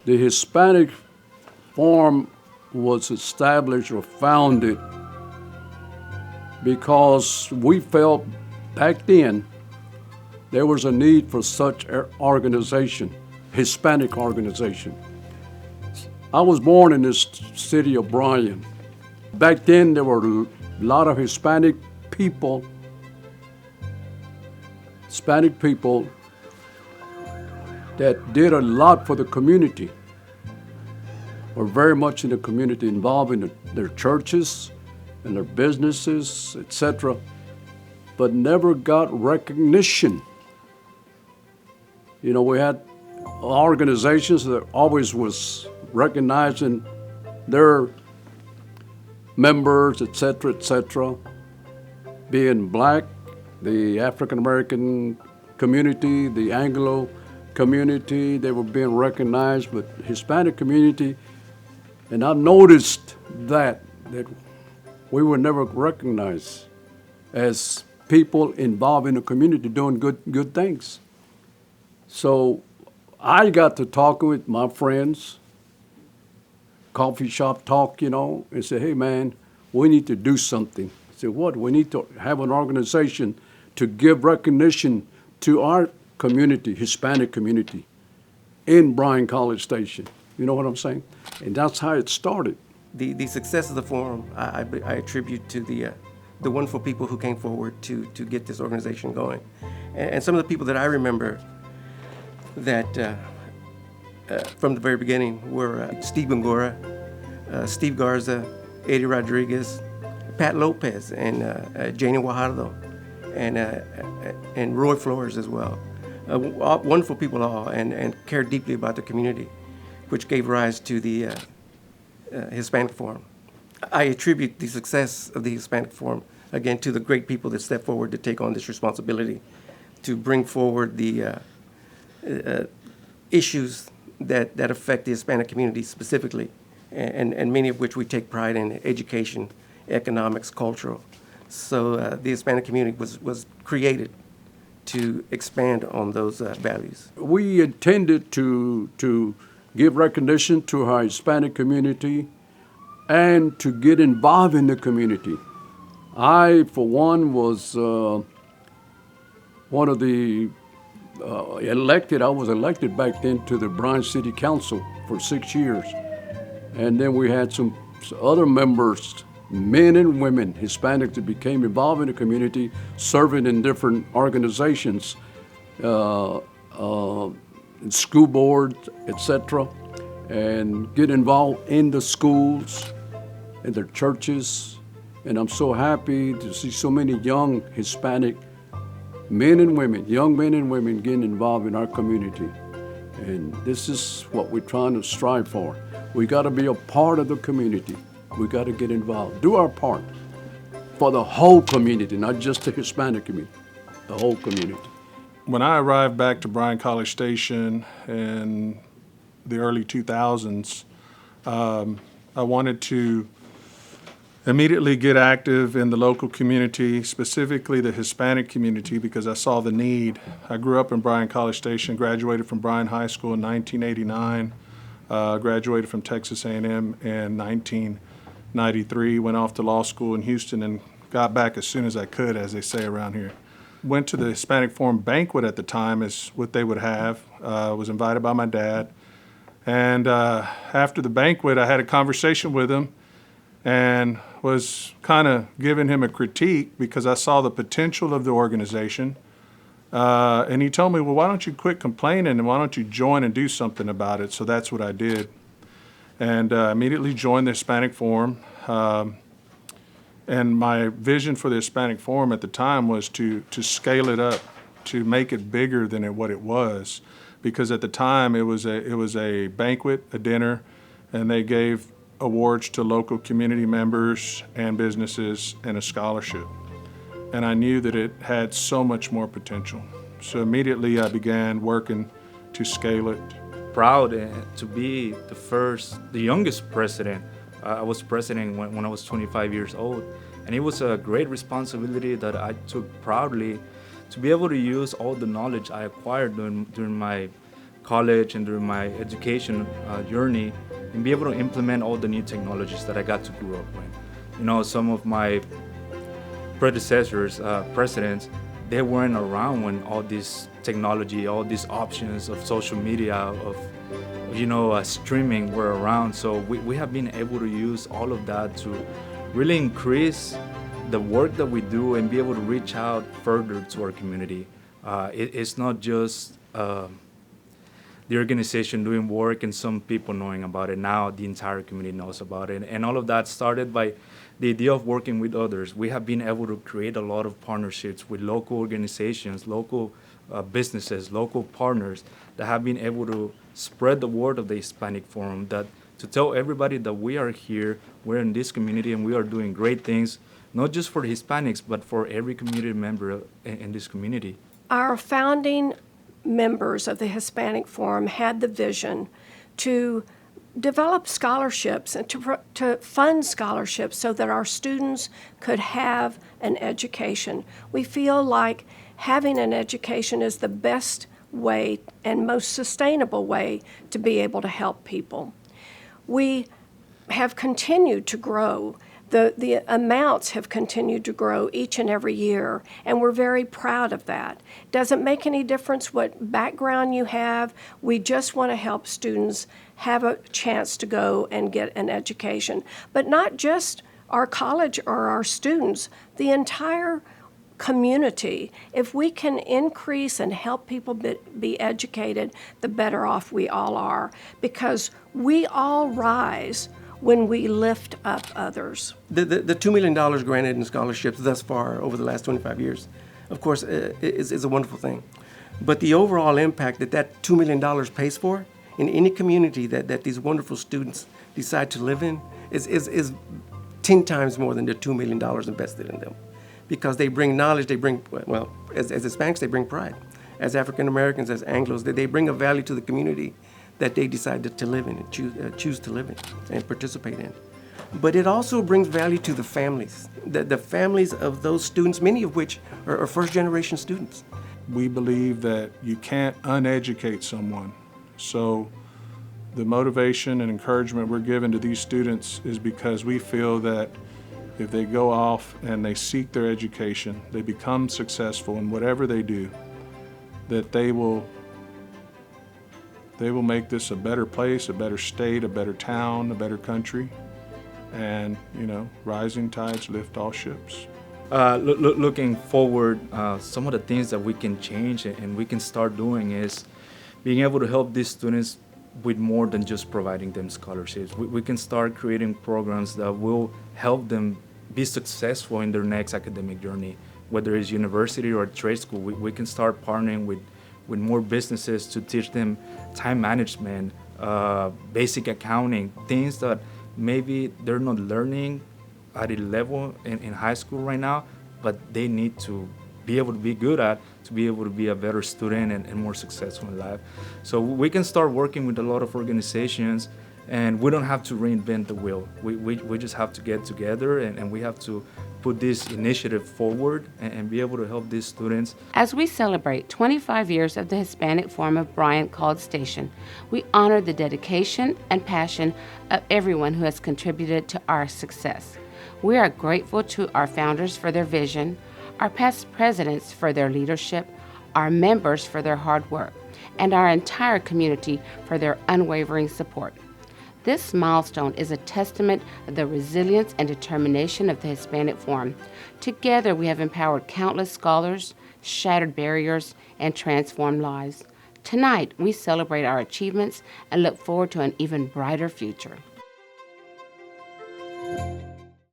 The Hispanic Forum was established or founded because we felt back then there was a need for such an organization, Hispanic organization. I was born in this city of Bryan. Back then there were a lot of Hispanic people that did a lot for the community, were very much in the community, involved in their churches and their businesses, etc., but never got recognition. You know, we had organizations that always was recognizing their members, etc., being black, the African American community, the Anglo community, they were being recognized, but Hispanic community, and I noticed that we were never recognized as people involved in the community doing good things. So I got to talking with my friends, coffee shop talk, and say, hey man, we need to do something. I said, what? We need to have an organization to give recognition to our community, Hispanic community, in Bryan-College Station. You know what I'm saying? And that's how it started. The success of the forum, I attribute to the wonderful people who came forward to get this organization going. And some of the people that I remember that from the very beginning were Steve Gongora, Steve Garza, Eddie Rodriguez, Pat Lopez, and Janie Guajardo, and Roy Flores as well. Wonderful people all, and cared deeply about the community, which gave rise to the Hispanic Forum. I attribute the success of the Hispanic Forum, again, to the great people that stepped forward to take on this responsibility, to bring forward the issues that affect the Hispanic community specifically, and many of which we take pride in: education, economics, cultural. So the Hispanic community was created to expand on those values. We intended to give recognition to our Hispanic community and to get involved in the community. I, for one, was one of the elected. I was elected back then to the Bryan City Council for 6 years. And then we had some other members, men and women, Hispanics, that became involved in the community, serving in different organizations, school boards, etc., and get involved in the schools, in their churches. And I'm so happy to see so many young Hispanic men and women, young men and women, getting involved in our community. And this is what we're trying to strive for. We got to be a part of the community. We got to get involved, do our part for the whole community, not just the Hispanic community, the whole community. When I arrived back to Bryan-College Station in the early 2000s, I wanted to immediately get active in the local community, specifically the Hispanic community, because I saw the need. I grew up in Bryan-College Station, graduated from Bryan High School in 1989, graduated from Texas A&M in 1993, went off to law school in Houston and got back as soon as I could, as they say around here. Went to the Hispanic Forum banquet at the time, is what they would have. Was invited by my dad. And after the banquet, I had a conversation with him and was kind of giving him a critique because I saw the potential of the organization. And he told me, well, why don't you quit complaining and why don't you join and do something about it? So that's what I did. And immediately joined the Hispanic Forum. And my vision for the Hispanic Forum at the time was to scale it up, to make it bigger than what it was. Because at the time it was a banquet, a dinner, and they gave awards to local community members and businesses and a scholarship. And I knew that it had so much more potential. So immediately I began working to scale it. Proud to be the youngest president. I was president when I was 25 years old. And it was a great responsibility that I took proudly to be able to use all the knowledge I acquired during my college and during my education journey, and be able to implement all the new technologies that I got to grow up with. You know, some of my predecessors, presidents, they weren't around when all this technology, all these options of social media, of streaming were around. So we have been able to use all of that to really increase the work that we do and be able to reach out further to our community. It's not just the organization doing work and some people knowing about it. Now the entire community knows about it. And all of that started by the idea of working with others. We have been able to create a lot of partnerships with local organizations, local businesses, local partners that have been able to spread the word of the Hispanic Forum, that to tell everybody that we are here, we're in this community, and we are doing great things, not just for the Hispanics, but for every community member in this community. Our founding members of the Hispanic Forum had the vision to develop scholarships and to fund scholarships so that our students could have an education. We feel like having an education is the best way and most sustainable way to be able to help people. We have continued to grow. The amounts have continued to grow each and every year, and we're very proud of that. Doesn't make any difference what background you have. We just want to help students have a chance to go and get an education. But not just our college or our students, the entire community. If we can increase and help people be educated, the better off we all are, because we all rise when we lift up others. The $2 million granted in scholarships thus far over the last 25 years, of course, is a wonderful thing. But the overall impact that $2 million pays for in any community that these wonderful students decide to live in is 10 times more than the $2 million invested in them. Because they bring knowledge, they bring, well, as Hispanics, they bring pride. As African Americans, as Anglos, they bring a value to the community that they decide to live in and choose to live in and participate in. But it also brings value to the families, the families of those students, many of which are first-generation students. We believe that you can't uneducate someone. So the motivation and encouragement we're giving to these students is because we feel that if they go off and they seek their education, they become successful in whatever they do, that they will make this a better place, a better state, a better town, a better country. And, rising tides lift all ships. Looking forward, some of the things that we can change and we can start doing is being able to help these students with more than just providing them scholarships. We can start creating programs that will help them be successful in their next academic journey, whether it's university or trade school. We can start partnering with more businesses to teach them time management, basic accounting, things that maybe they're not learning at a level in high school right now, but they need to be able to be good at, to be able to be a better student and more successful in life. So we can start working with a lot of organizations, and we don't have to reinvent the wheel. We just have to get together and we have to put this initiative forward and be able to help these students. As we celebrate 25 years of the Hispanic Forum of Bryan-College Station, we honor the dedication and passion of everyone who has contributed to our success. We are grateful to our founders for their vision, our past presidents for their leadership, our members for their hard work, and our entire community for their unwavering support. This milestone is a testament of the resilience and determination of the Hispanic Forum. Together, we have empowered countless scholars, shattered barriers, and transformed lives. Tonight, we celebrate our achievements and look forward to an even brighter future.